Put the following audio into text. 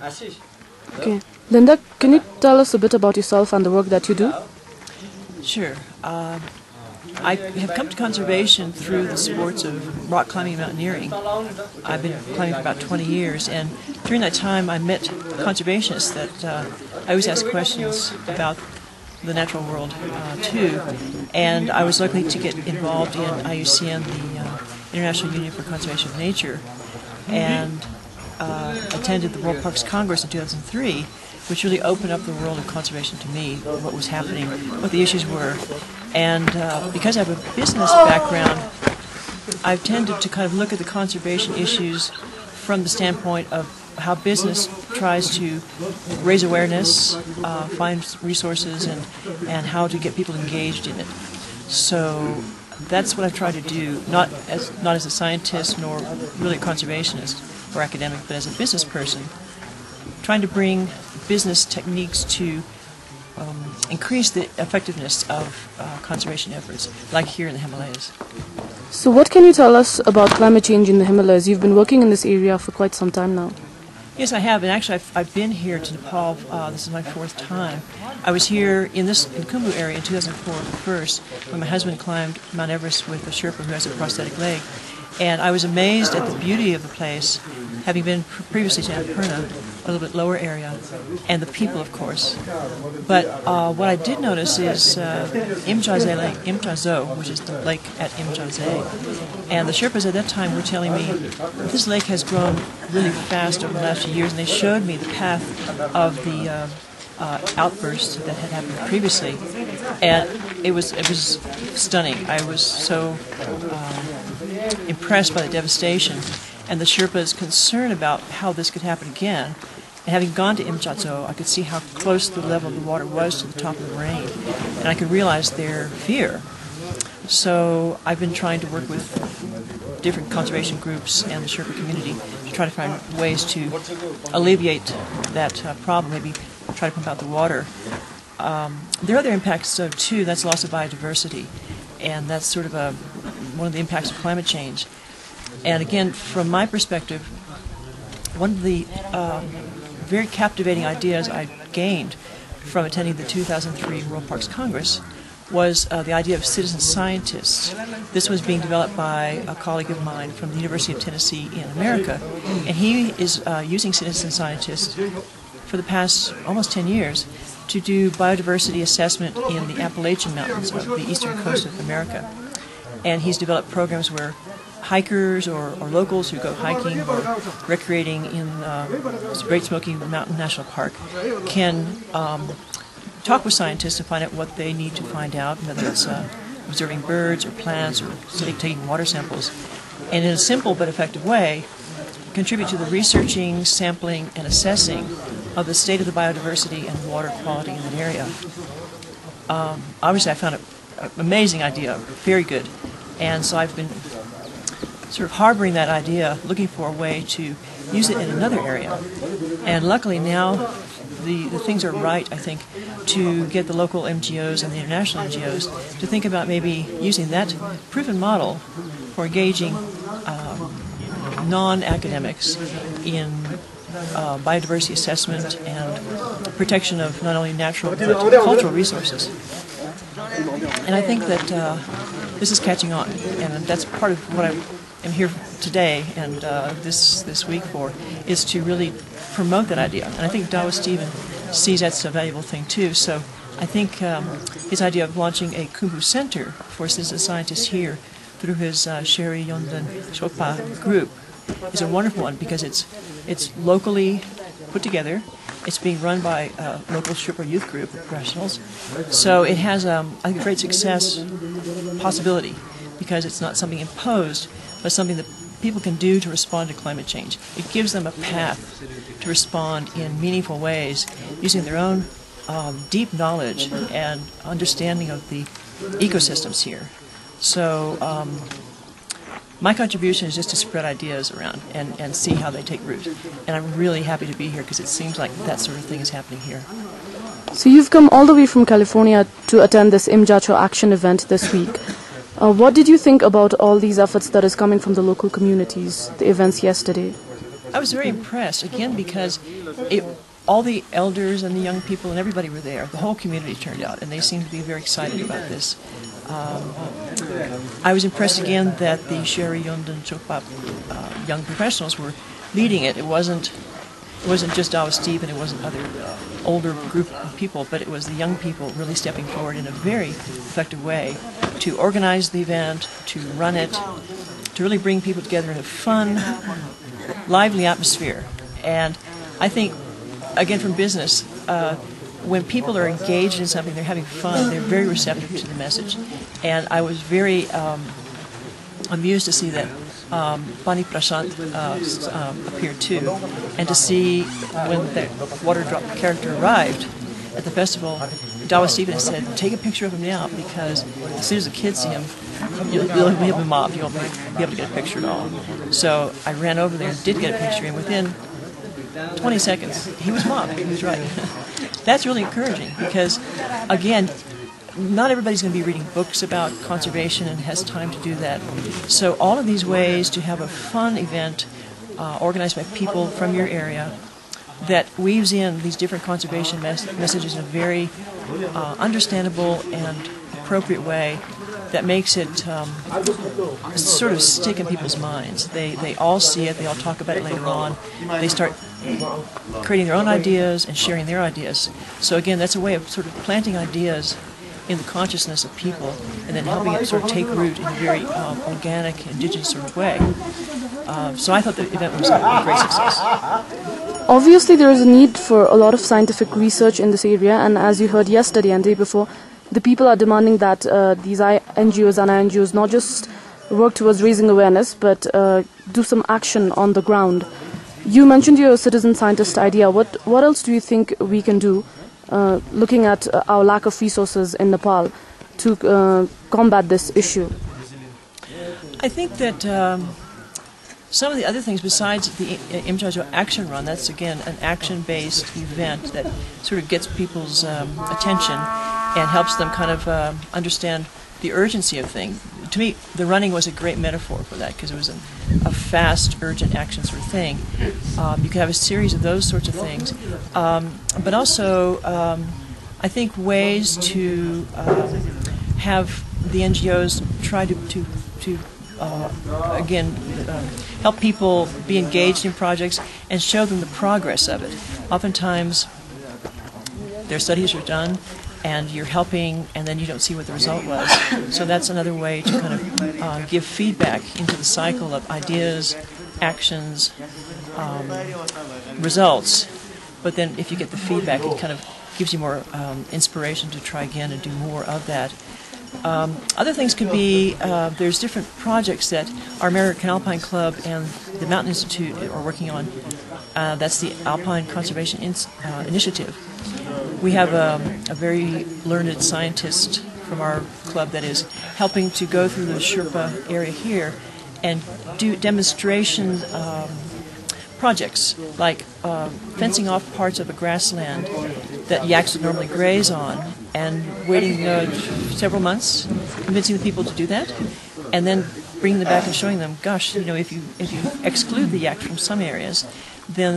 Okay. Linda, can you tell us a bit about yourself and the work that you do? Sure. I have come to conservation through the sports of rock climbing and mountaineering. I've been climbing for about 20 years, and during that time I met conservationists that I always ask questions about the natural world too, and I was lucky to get involved in IUCN, the International Union for Conservation of Nature, and attended the World Parks Congress in 2003, which really opened up the world of conservation to me, what was happening, what the issues were. And because I have a business background, I've tended to kind of look at the conservation issues from the standpoint of how business tries to raise awareness, find resources, and how to get people engaged in it. So that's what I've tried to do, not as a scientist nor really a conservationist or academic, but as a business person, trying to bring business techniques to increase the effectiveness of conservation efforts, like here in the Himalayas. So what can you tell us about climate change in the Himalayas? You've been working in this area for quite some time now. Yes, I have, and actually I've been here to Nepal, this is my 4th time. I was here in the Khumbu area in 2004 first, when my husband climbed Mount Everest with a Sherpa who has a prosthetic leg. And I was amazed at the beauty of the place, having been previously to Annapurna, a little bit lower area, and the people, of course. But what I did notice is Imjaze Lake, Imjazo, which is the lake at Imjaze. And the Sherpas at that time were telling me this lake has grown really fast over the last few years, and they showed me the path of the outburst that had happened previously, and it was stunning. I was so impressed by the devastation and the Sherpa's concern about how this could happen again. And having gone to Imjazo, I could see how close the level of the water was to the top of the range, and I could realize their fear. So I've been trying to work with different conservation groups and the Sherpa community to try to find ways to alleviate that problem, maybe try to pump out the water. There are other impacts too. That's loss of biodiversity, and that's sort of one of the impacts of climate change. And again, from my perspective, one of the very captivating ideas I gained from attending the 2003 World Parks Congress was the idea of citizen scientists. This was being developed by a colleague of mine from the University of Tennessee in America, and he is using citizen scientists for the past almost 10 years to do biodiversity assessment in the Appalachian Mountains of the eastern coast of America. And he's developed programs where hikers or locals who go hiking or recreating in Great Smoky Mountain National Park can talk with scientists to find out what they need to find out, whether it's observing birds or plants or taking water samples, and in a simple but effective way contribute to the researching, sampling, and assessing of the state of the biodiversity and water quality in that area. Obviously I found it an amazing idea, very good, and so I've been sort of harboring that idea, looking for a way to use it in another area. And luckily now the things are right, I think, to get the local NGOs and the international NGOs to think about maybe using that proven model for engaging non-academics in biodiversity assessment and protection of not only natural but cultural resources. And I think that this is catching on, and that's part of what I am here today and this week for, is to really promote that idea. And I think Dawa Stephen sees that's a valuable thing too. So I think his idea of launching a Khumbu Center for citizen scientists here through his Sherry Yondan Shokpa group is a wonderful one, because it's locally put together. It's being run by a local Sherpa youth group of professionals. So it has, I think, a great success possibility, because it's not something imposed, but something that people can do to respond to climate change. It gives them a path to respond in meaningful ways using their own deep knowledge and understanding of the ecosystems here. So my contribution is just to spread ideas around and see how they take root. And I'm really happy to be here, because it seems like that sort of thing is happening here. So you've come all the way from California to attend this Imjacho Action event this week. What did you think about all these efforts that is coming from the local communities, the events yesterday? I was very impressed, again, because all the elders and the young people and everybody were there. The whole community turned out, and they seemed to be very excited about this. I was impressed again that the Sherry Yondan Chokpap young professionals were leading it. It wasn't just Dawa Steve and it wasn't other older group of people, but it was the young people really stepping forward in a very effective way to organize the event, to run it, to really bring people together in a fun, lively atmosphere. And I think, again, from business, when people are engaged in something, they're having fun, they're very receptive to the message. And I was very amused to see that Pani Prashant appeared too, and to see when the water drop character arrived at the festival, Dawa Stephen said, "Take a picture of him now, because as soon as the kids see him, you'll have him mobbed. You won't be able to get a picture at all." So I ran over there and did get a picture, and within 20 seconds, he was mobbed. He was right. That's really encouraging because, again, not everybody's going to be reading books about conservation and has time to do that. So all of these ways to have a fun event organized by people from your area that weaves in these different conservation messages in a very understandable and appropriate way that makes it sort of stick in people's minds. They all see it, they all talk about it later on, they start creating their own ideas and sharing their ideas. So again, that's a way of sort of planting ideas in the consciousness of people and then helping it sort of take root in a very organic, indigenous sort of way. So I thought the event was a great success. Obviously, there is a need for a lot of scientific research in this area, and as you heard yesterday and the day before, the people are demanding that these NGOs and NGOs not just work towards raising awareness, but do some action on the ground. You mentioned your citizen scientist idea. What else do you think we can do, looking at our lack of resources in Nepal, to combat this issue? I think that some of the other things besides the Imchajo Action Run, that's again an action-based event that sort of gets people's attention and helps them kind of understand the urgency of things. To me, the running was a great metaphor for that because it was a fast, urgent action sort of thing. You could have a series of those sorts of things, but also I think ways to have the NGOs try to again help people be engaged in projects and show them the progress of it. Oftentimes, their studies are done, and you're helping, and then you don't see what the result was. So that's another way to kind of give feedback into the cycle of ideas, actions, results. But then if you get the feedback, it kind of gives you more inspiration to try again and do more of that. Other things could be, there's different projects that our American Alpine Club and the Mountain Institute are working on. That's the Alpine Conservation Initiative. We have a very learned scientist from our club that is helping to go through the Sherpa area here and do demonstration projects like fencing off parts of a grassland that yaks would normally graze on and waiting several months, convincing the people to do that, and then bringing them back and showing them, gosh, if you exclude the yak from some areas, then